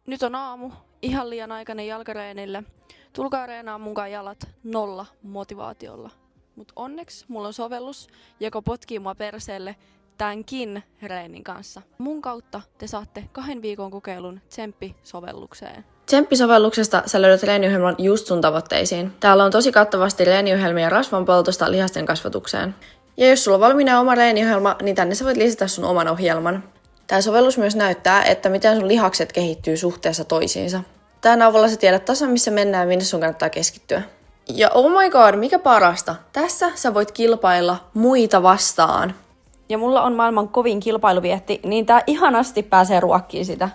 Nyt on aamu, ihan liian aikainen jalkareenille. Tulkaa reenaa munkaan jalat 0 motivaatiolla. Mut onneksi mulla on sovellus, joka potkii mua perseelle tämänkin reenin kanssa. Mun kautta te saatte 2 viikon kokeilun Tsemppi-sovellukseen. Tsemppi-sovelluksesta sä löydät treeniohjelman just sun tavoitteisiin. Täällä on tosi kattavasti treeniohjelmia rasvanpoltosta lihasten kasvatukseen. Ja jos sulla on valmiina oma treeniohjelma, niin tänne sä voit lisätä sun oman ohjelman. Tää sovellus myös näyttää, että miten sun lihakset kehittyy suhteessa toisiinsa. Tän avulla sä tiedät tasan missä mennään ja minne sun kannattaa keskittyä. Ja oh my god, mikä parasta! Tässä sä voit kilpailla muita vastaan. Ja mulla on maailman kovin kilpailuvietti, niin tää ihanasti pääsee ruokkiin sitä.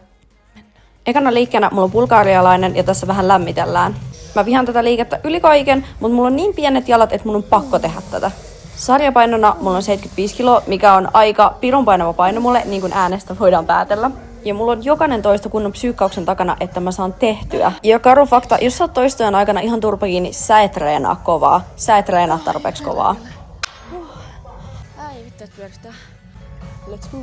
Ekana liikkeenä mulla on bulgarialainen ja tässä vähän lämmitellään. Mä vihaan tätä liikettä yli kaiken, mutta mulla on niin pienet jalat, että mun on pakko tehdä tätä. Sarjapainona mulla on 75 kiloa, mikä on aika pirun painava paino mulle, niin kuin äänestä voidaan päätellä. Ja mulla on jokainen toisto kunnon psyykkauksen takana, että mä saan tehtyä. Ja karu fakta, jos sä oot toistojen aikana ihan turpa kiinni, sä et treenaa kovaa. Sä et treenaa tarpeeksi kovaa. Ai vittu, et pyöristää. Let's go.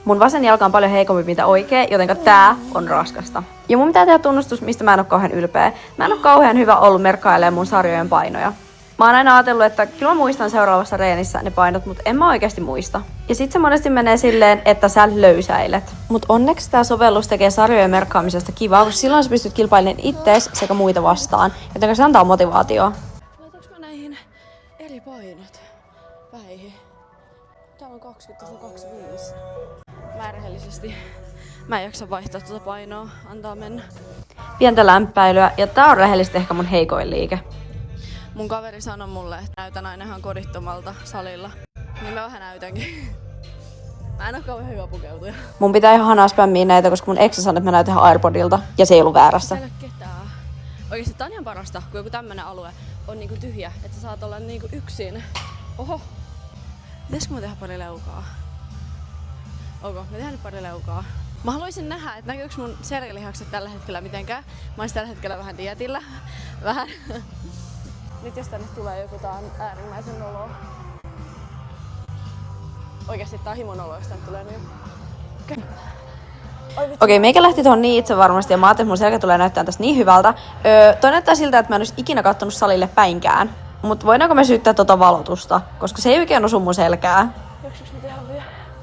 Mun vasen jalka on paljon heikompi mitä oikea, jotenka tää on raskasta. Ja mun pitää tehdä tunnustus, mistä mä en oo kauhean ylpeä. Mä en oo kauhean hyvä ollut merkkailemaan mun sarjojen painoja. Mä oon aina ajatellut, että kyllä mä muistan seuraavassa reenissä ne painot, mutta en mä oikeasti muista. Ja sit se monesti menee silleen, että sä löysäilet. Mut onneksi tää sovellus tekee sarjojen merkkaamisesta kivaa, koska silloin sä pystyt kilpailemaan ittees sekä muita vastaan. Jotenka se antaa motivaatioa. Laitaanko mä näihin eri painot päihin? Täällä on 20, tässä on 25. Mä rehellisesti. Mä en jaksa vaihtaa tuota painoa. Antaa mennä. Pientä lämpäilyä, ja tää on rehellisesti ehkä mun heikoin liike. Mun kaveri sanoi mulle, että näytän aina ihan kodittomalta salilla. Niin mä vähän näytänkin. Mä en oo kauhean hyvä pukeutuja. Mun pitää ihan hanaspämmiä näitä, koska mun ex sanoi, että mä näytän ihan Airpodilta, ja se ei ollut väärässä. Täällä ei ole ketään. Oikeesti tää on ihan parasta, kun joku tämmönen alue on niinku tyhjä, että sä saat olla niinku yksin. Oho. Pitäisikö mä tehdä pari leukaa? Ok, mä tehdään nyt pari leukaa. Mä haluaisin nähdä, että näkyykö mun selkälihakset tällä hetkellä mitenkään. Mä oon tällä hetkellä vähän dietillä. Vähän. Nyt jos tänne tulee joku, tää on äärimmäisen noloa. Oikeesti tää on himon olo, jos tänne tulee niin. Okei, meikä lähti tuohon niin itse varmasti ja mä ajattelin, että mun selkä tulee näyttää tästä niin hyvältä. Toi näyttää siltä, että mä en olisi ikinä kattonut salille päinkään. Mut voidaanko me syyttää tota valotusta? Koska se ei oikein osu mun selkää. Jaksaanko mä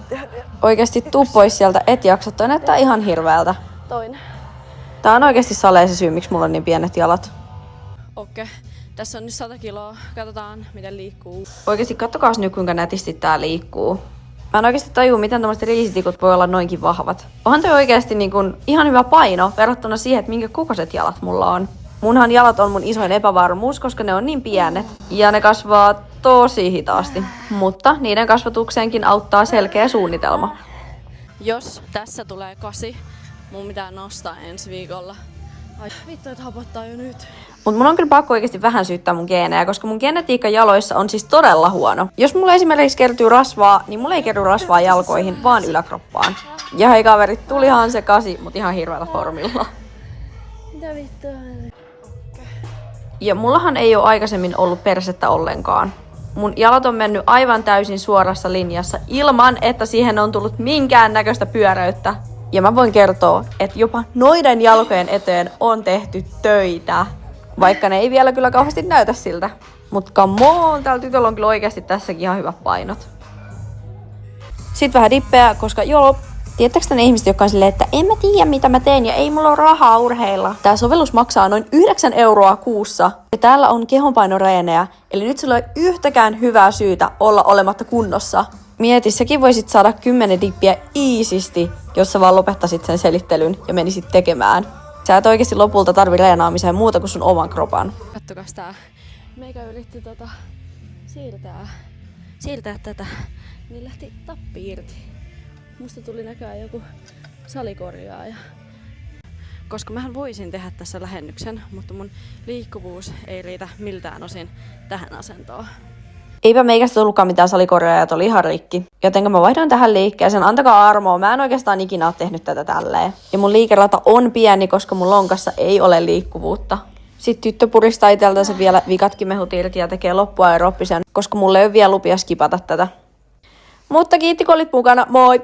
tehdä vielä? Oikeesti tuu pois sieltä, et jaksa. Toi näyttää ihan hirveältä. Toinen. Tää on oikeesti salee se syy, miksi mulla on niin pienet jalat. Okei. Tässä on nyt 100 kiloa. Katsotaan, miten liikkuu. Oikeesti kattokaas nyt, kuinka nätisti tää liikkuu. Mä en oikeesti tajua, miten tommoset riisitikut voi olla noinkin vahvat. Onhan toi oikeesti niin kun ihan hyvä paino verrattuna siihen, että minkä kokoiset jalat mulla on. Munhan jalat on mun isoin epävarmuus, koska ne on niin pienet. Ja ne kasvaa tosi hitaasti. Mutta niiden kasvatukseenkin auttaa selkeä suunnitelma. Jos tässä tulee 8, mun pitää nostaa ensi viikolla. Ai vittu, että hapottaa jo nyt. Mut mun on kyllä pakko oikeesti vähän syyttää mun geenejä, koska mun genetiikka jaloissa on siis todella huono. Jos mulla esimerkiksi kertyy rasvaa, niin mulla ei kerry rasvaa jalkoihin, vaan yläkroppaan. Ja hei kaverit, tulihan se 8, mut ihan hirveällä formilla. Mitä vittua? Ja mullahan ei ole aikaisemmin ollut persettä ollenkaan. Mun jalat on mennyt aivan täysin suorassa linjassa ilman, että siihen on tullut minkään näköistä pyöreyttä. Ja mä voin kertoa, että jopa noiden jalkojen eteen on tehty töitä. Vaikka ne ei vielä kyllä kauheasti näytä siltä. Mut come on, täällä tytöllä on kyllä oikeasti tässäkin ihan hyvät painot. Sitten vähän dippeä, koska joo, tiedättekö ne ihmiset, jotka on silleen, että en mä tiedä mitä mä teen ja ei mulla ole rahaa urheilla. Tää sovellus maksaa noin 9 € kuussa ja täällä on kehonpainoreenejä. Eli nyt sulla ei ole yhtäkään hyvää syytä olla olematta kunnossa. Mieti, säkin voisit saada 10 dippiä easysti, jos sä vaan lopettaisit sen selittelyn ja menisit tekemään. Sä et oikeesti lopulta tarvi reenaamiseen muuta kuin sun oman kropan. Kattokas tää. Meikä yritti siirtää tätä, niin lähti tappi irti. Musta tuli näköjään joku salikorjaaja. Koska mähän voisin tehdä tässä lähennyksen, mutta mun liikkuvuus ei riitä miltään osin tähän asentoon. Eipä meikästä tullutkaan mitään salikorjaajat, oli ihan rikki. Jotenka mä vaihdoin tähän liikkeeseen, antakaa armoa, mä en oikeastaan ikinä ole tehnyt tätä tälleen. Ja mun liikerata on pieni, koska mun lonkassa ei ole liikkuvuutta. Sitten tyttö puristaa iteltänsä vielä vikatkin mehut irti ja tekee loppua aerooppisen, koska mulla ei ole vielä lupia skipata tätä. Mutta kiitti kun olit mukana, moi!